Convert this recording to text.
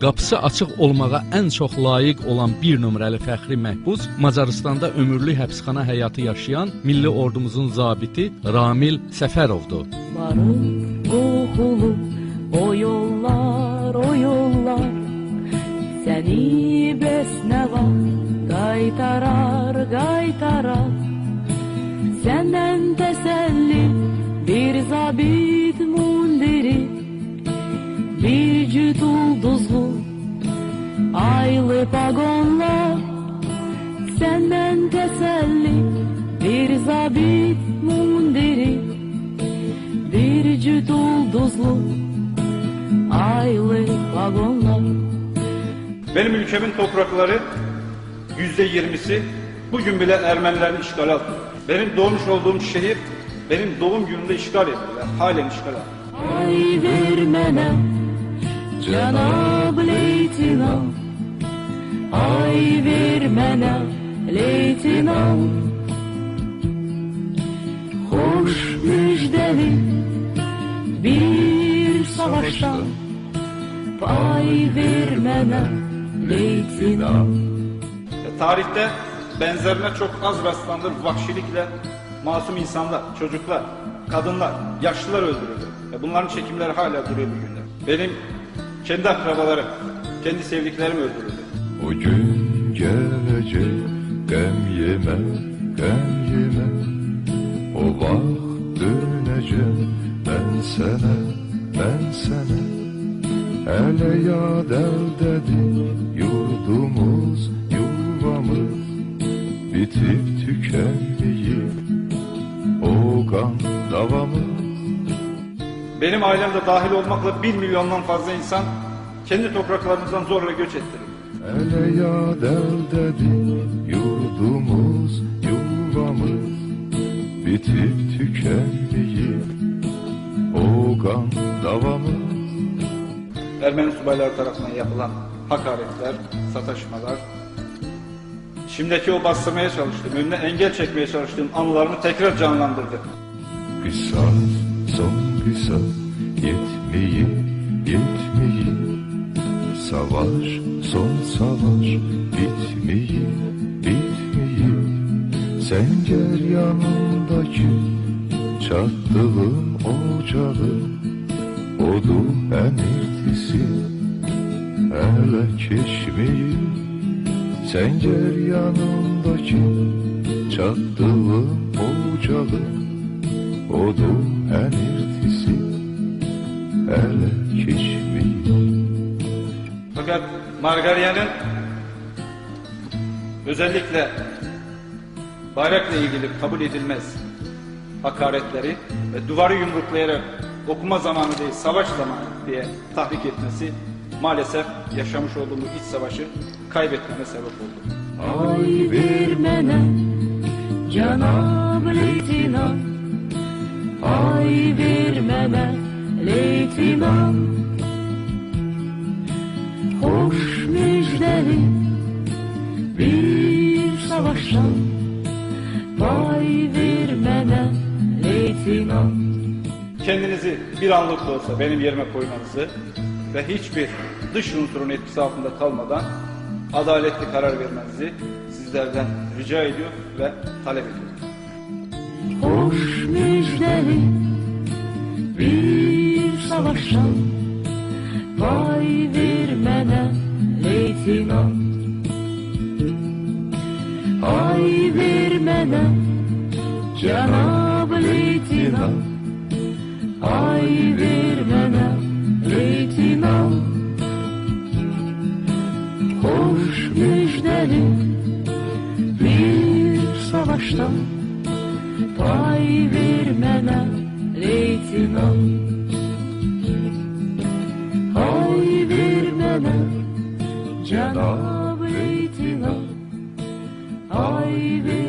qapısı açıq olmağa ən çox layiq olan bir nömrəli fəxri məhbus Macaristanda ömürlük həbsxana həyatı yaşayan milli ordumuzun zabiti Ramil Səfərovdur. Barın qoxulu o yollar, səni bəs nə var, qaytarar. Səndən təsəlli bir zabit mundiri, bir cüt ulduzlu aylı pagonlar. Səndən təsəlli bir zabit mundiri, bir cüt ulduzlu aylı vagonlar. Benim ülkemin toprakları %20'si bugün bile Ermenilerin işgali altında. Benim doğmuş olduğum şehir benim doğum günümde işgal edildiler. Halen işgal altında. Ay ver mənə, cənab leytinant. Ay ver mənə, leytinant. Xoş müjdəli bir savaşdan pay ver mənə, leytinant. Tarihte benzerine çok az rastlanır vahşilikle masum insanlar, çocuklar, kadınlar, yaşlılar öldürüldü. Bunların çekimleri hala duruyor bugünler. Benim kendi akrabalarım, kendi sevdiklerim öldürüldü. O gün gelecek, gəm yemə, o vaxt dönəcəm, mən sənə, hələ yad əldədir, yurdumuz, yuvamız, bitib tükənməyib, o qan davamız. Benim ailem de dahil olmakla 1 milyondan fazla insan kendi topraklarımızdan zorla göç ettirildi. Hələ yad əldədir, yurdumuz, yuvamız, bitib tükənməyib, o qan davamız. Ermeni subayları tarafından yapılan hakaretler, sataşmalar, şimdiki o bastırmaya çalıştığım, önüne engel çekmeye çalıştığım anılarımı tekrar canlandırdı. Qisas, son qisas, yetməyib, savaş, son savaş, bitməyib, Səngər yanındakı çatdığım ocağı, odu əmirtisi, hələ keçməyib. Səngər yanındakı çatdığım ocağı, odu əmirtisi, hələ keçməyib. Fakat Margaryan'ın özellikle bayrakla ilgili kabul edilmez hakaretleri ve duvarı yumruklayarak okuma zamanı değil savaş zamanı diye tahrik etmesi maalesef yaşamış olduğumuz iç savaşı kaybetmeme sebep oldu. Ay ver mənə, cənab leytinant. Ay ver mənə, leytinant. Xoş müjdəli bir savaşdan pay ver mənə, leytinant. Kendinizi bir anlık da olsa benim yerime koymanızı ve hiçbir dış unsurun etkisi altında kalmadan adaletli karar vermenizi sizlerden rica ediyor ve talep ediyorum. Xoş müjdəli bir savaşdan pay ver mənə, leytinant. Ay ver mənə, cənab leytinant. Ay ver mənə, leytinant. Xoş müjdəli bir savaşdan pay ver mənə, leytinant. Ay ver mənə, cənab leytinant. Ay ver